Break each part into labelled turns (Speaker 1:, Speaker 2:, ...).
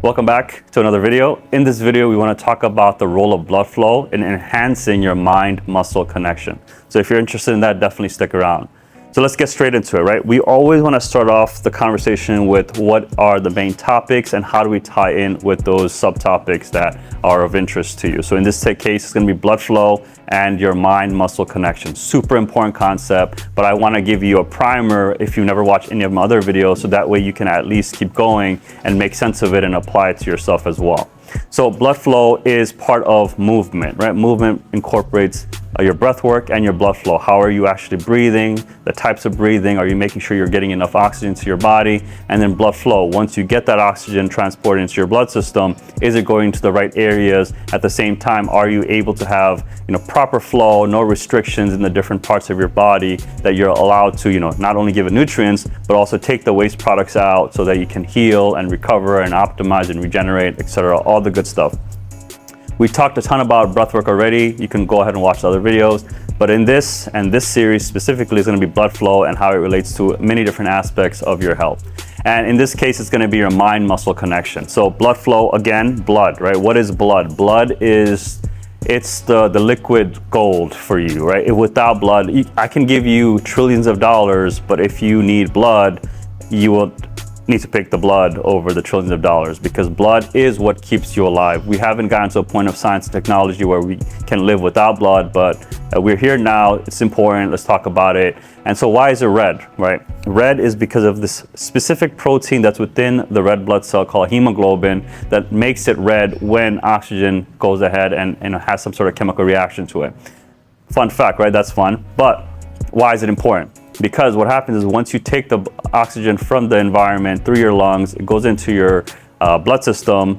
Speaker 1: Welcome back to another video. In this video, we want to talk about the role of blood flow in enhancing your mind-muscle connection. So if you're interested in that, definitely stick around. So let's get straight into it, right? We always want to start off the conversation with what are the main topics and how do we tie in with those subtopics that are of interest to you. So in this case, it's going to be blood flow and your mind-muscle connection. Super important concept, but I want to give you a primer if you never watched any of my other videos, so that way you can at least keep going and make sense of it and apply it to yourself as well. So blood flow is part of movement, right? Movement incorporates your breath work and your blood flow. How are you actually breathing? The types of breathing. Are you making sure you're getting enough oxygen to your body? And then blood flow. Once you get that oxygen transported into your blood system, is it going to the right areas? At the same time, are you able to have proper flow, no restrictions in the different parts of your body that you're allowed to not only give it nutrients, but also take the waste products out so that you can heal and recover and optimize and regenerate, etc. All the good stuff. We talked a ton about breathwork already. You can go ahead and watch the other videos. But in this series specifically is going to be blood flow and how it relates to many different aspects of your health. And in this case, it's going to be your mind-muscle connection. So blood flow, again, blood, right? What is blood? Blood it's the liquid gold for you, right? Without blood, I can give you trillions of dollars, but if you need blood, you will need to pick the blood over the trillions of dollars, because blood is what keeps you alive. We haven't gotten to a point of science and technology where we can live without blood, but we're here now. It's important. Let's talk about it. And so why is it red, right? Red is because of this specific protein that's within the red blood cell called hemoglobin that makes it red when oxygen goes ahead and has some sort of chemical reaction to it. Fun fact, right? That's fun. But why is it important? Because what happens is once you take the oxygen from the environment through your lungs, it goes into your blood system,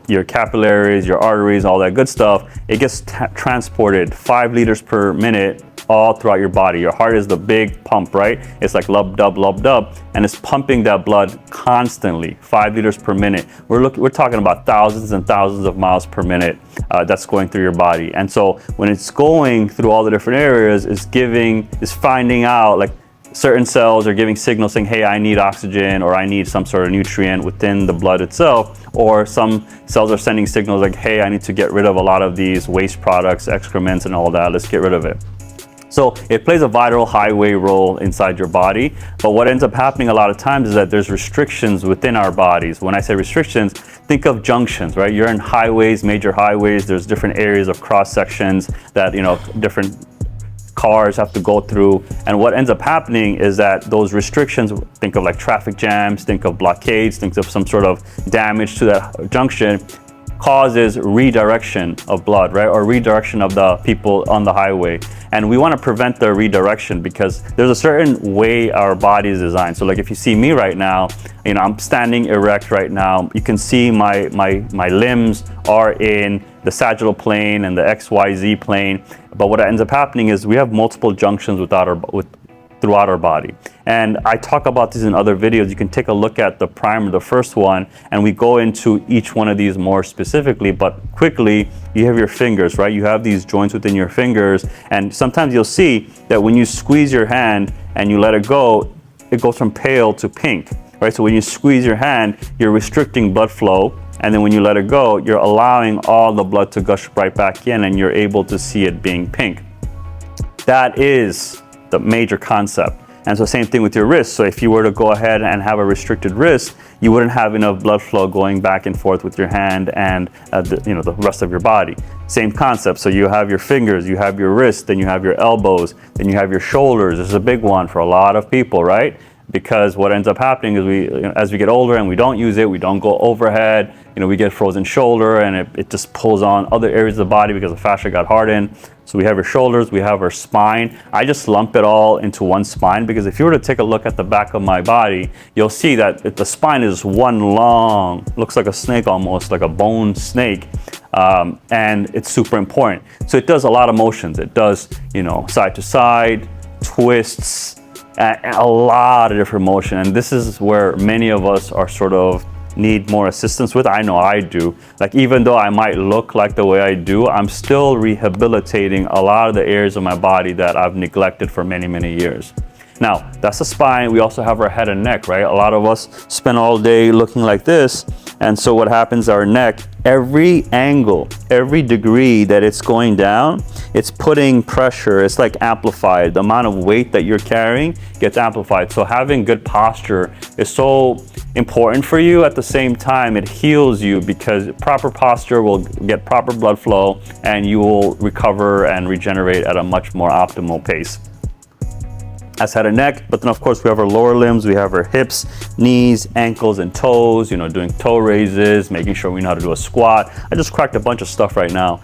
Speaker 1: your capillaries, your arteries, all that good stuff. It gets transported 5 liters per minute all throughout your body. Your heart is the big pump, right? It's like lub dub, and it's pumping that blood constantly, 5 liters per minute. We're talking about thousands and thousands of miles per minute that's going through your body. And so when it's going through all the different areas, it's finding out, like, certain cells are giving signals saying, hey, I need oxygen, or I need some sort of nutrient within the blood itself. Or some cells are sending signals like, hey, I need to get rid of a lot of these waste products, excrements and all that. Let's get rid of it. So it plays a vital highway role inside your body. But what ends up happening a lot of times is that there's restrictions within our bodies. When I say restrictions, think of junctions, right? You're in highways, major highways. There's different areas of cross sections that, different cars have to go through. And what ends up happening is that those restrictions, think of like traffic jams, think of blockades, think of some sort of damage to that junction, causes redirection of blood, right? Or redirection of the people on the highway. And we want to prevent the redirection because there's a certain way our body is designed. So like if you see me right now, I'm standing erect right now. You can see my limbs are in the sagittal plane and the XYZ plane. But what ends up happening is we have multiple junctions throughout our body. And I talk about this in other videos. You can take a look at the primer, the first one, and we go into each one of these more specifically. But quickly, you have your fingers, right? You have these joints within your fingers. And sometimes you'll see that when you squeeze your hand and you let it go, it goes from pale to pink, right? So when you squeeze your hand, you're restricting blood flow. And then when you let it go, you're allowing all the blood to gush right back in, and you're able to see it being pink. That is the major concept. And so same thing with your wrist. So if you were to go ahead and have a restricted wrist, you wouldn't have enough blood flow going back and forth with your hand and the rest of your body. Same concept. So you have your fingers, you have your wrist, then you have your elbows, then you have your shoulders. This is a big one for a lot of people, right? Because what ends up happening is as we get older and we don't use it, we don't go overhead, we get frozen shoulder, and it just pulls on other areas of the body because the fascia got hardened. So we have our shoulders, we have our spine. I just lump it all into one spine because if you were to take a look at the back of my body, you'll see that the spine is one long, looks like a snake almost, like a bone snake. And it's super important. So it does a lot of motions. It does, side to side, twists, a lot of different motion. And this is where many of us are sort of need more assistance with. I know I do. Like, even though I might look like the way I do, I'm still rehabilitating a lot of the areas of my body that I've neglected for many, many years. Now, that's the spine. We also have our head and neck, right? A lot of us spend all day looking like this, And so what happens, our neck, every angle, every degree that it's going down, it's putting pressure. It's like amplified. The amount of weight that you're carrying gets amplified. So having good posture is so important for you. At the same time, it heals you because proper posture will get proper blood flow and you will recover and regenerate at a much more optimal pace. That's head and neck, but then of course we have our lower limbs, we have our hips, knees, ankles, and toes, doing toe raises, making sure we know how to do a squat. I just cracked a bunch of stuff right now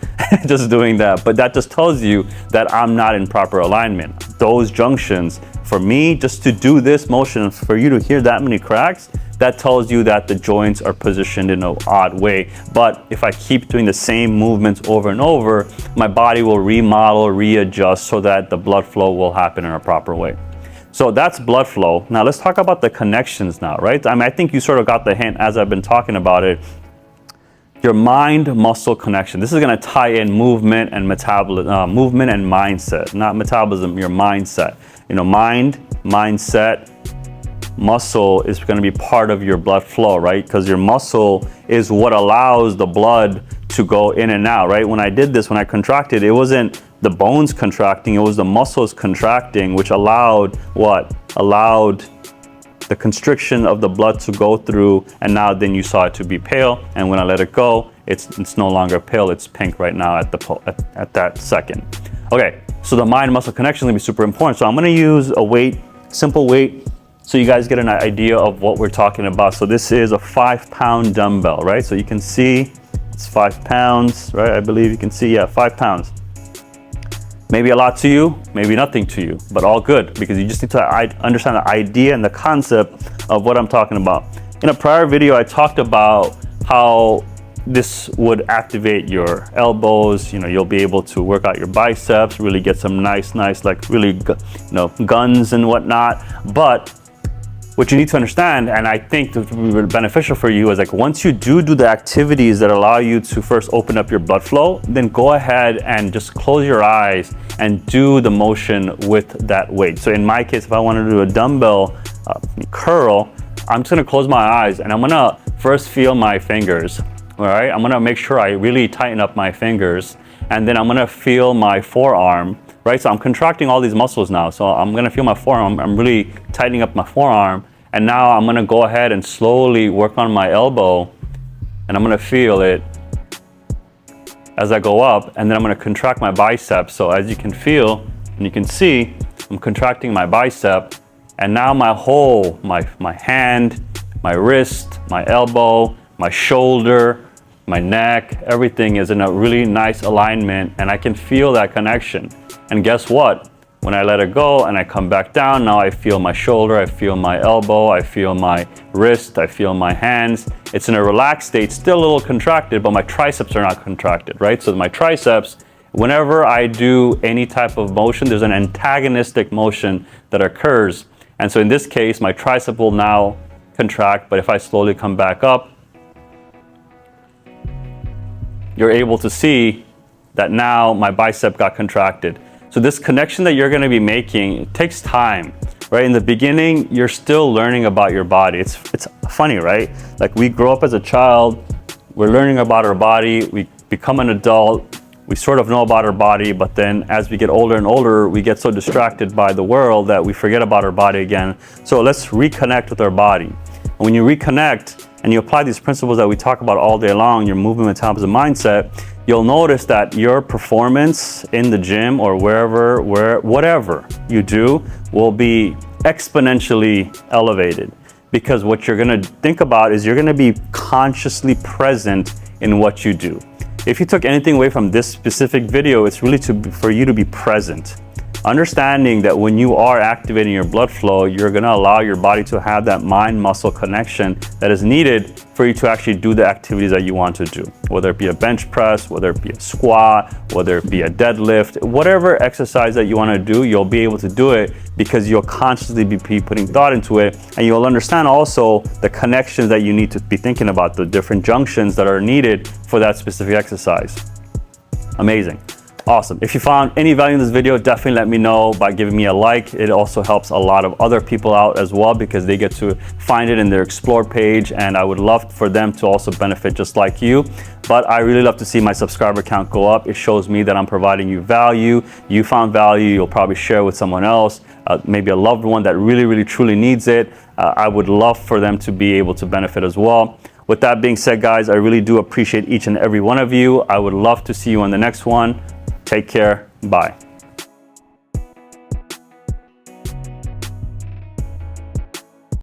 Speaker 1: just doing that, but that just tells you that I'm not in proper alignment. Those junctions, for me, just to do this motion, for you to hear that many cracks, that tells you that the joints are positioned in an odd way. But if I keep doing the same movements over and over, my body will remodel, readjust so that the blood flow will happen in a proper way. So that's blood flow. Now let's talk about the connections now, right? I think you sort of got the hint as I've been talking about it. Your mind-muscle connection. This is going to tie in movement and metabolism, movement and mindset, not metabolism, your mindset. Mind, mindset, muscle is going to be part of your blood flow, right? Because your muscle is what allows the blood to go in and out, right? When I did this, when I contracted, it wasn't the bones contracting, it was the muscles contracting, which allowed what? Allowed the constriction of the blood to go through, and now then you saw it to be pale, and when I let it go, it's no longer pale, it's pink right now at that second. Okay, so the mind-muscle connection is gonna be super important. So I'm gonna use a weight, simple weight, so you guys get an idea of what we're talking about. So this is a 5-pound dumbbell, right? So you can see it's 5 pounds, right? I believe you can see, yeah, 5 pounds. Maybe a lot to you, maybe nothing to you, but all good, because you just need to understand the idea and the concept of what I'm talking about. In a prior video, I talked about how this would activate your elbows. You'll be able to work out your biceps, really get some nice, like really, guns and whatnot. But what you need to understand, and I think that would be beneficial for you, is like once you do the activities that allow you to first open up your blood flow, then go ahead and just close your eyes and do the motion with that weight. So in my case, if I want to do a dumbbell curl, I'm just gonna close my eyes and I'm gonna first feel my fingers, all right? I'm gonna make sure I really tighten up my fingers, and then I'm gonna feel my forearm, right? So I'm contracting all these muscles now. So I'm gonna feel my forearm. I'm really tightening up my forearm. And now I'm gonna go ahead and slowly work on my elbow, and I'm gonna feel it as I go up, and then I'm gonna contract my biceps. So as you can feel, and you can see, I'm contracting my bicep, and now my whole, my hand, my wrist, my elbow, my shoulder, my neck, everything is in a really nice alignment, and I can feel that connection. And guess what? When I let it go and I come back down, now I feel my shoulder, I feel my elbow, I feel my wrist, I feel my hands. It's in a relaxed state, still a little contracted, but my triceps are not contracted, right? So my triceps, whenever I do any type of motion, there's an antagonistic motion that occurs. And so in this case, my tricep will now contract, but if I slowly come back up, you're able to see that now my bicep got contracted. So this connection that you're gonna be making, it takes time, right? In the beginning, you're still learning about your body. It's funny, right? Like we grow up as a child, we're learning about our body, we become an adult, we sort of know about our body, but then as we get older and older, we get so distracted by the world that we forget about our body again. So let's reconnect with our body. And when you reconnect and you apply these principles that we talk about all day long, your movement, metabolism, mindset, you'll notice that your performance in the gym or whatever you do will be exponentially elevated, because what you're gonna think about is you're gonna be consciously present in what you do. If you took anything away from this specific video, it's really for you to be present. Understanding that when you are activating your blood flow, you're gonna allow your body to have that mind-muscle connection that is needed for you to actually do the activities that you want to do. Whether it be a bench press, whether it be a squat, whether it be a deadlift, whatever exercise that you wanna do, you'll be able to do it because you'll constantly be putting thought into it, and you'll understand also the connections that you need to be thinking about, the different junctions that are needed for that specific exercise. Amazing. Awesome. If you found any value in this video, definitely let me know by giving me a like. It also helps a lot of other people out as well because they get to find it in their explore page, and I would love for them to also benefit just like you. But I really love to see my subscriber count go up. It shows me that I'm providing you value. You found value, you'll probably share with someone else, maybe a loved one that really truly needs it. I would love for them to be able to benefit as well. With that being said, guys, I really do appreciate each and every one of you. I would love to see you on the next one. Take care. Bye.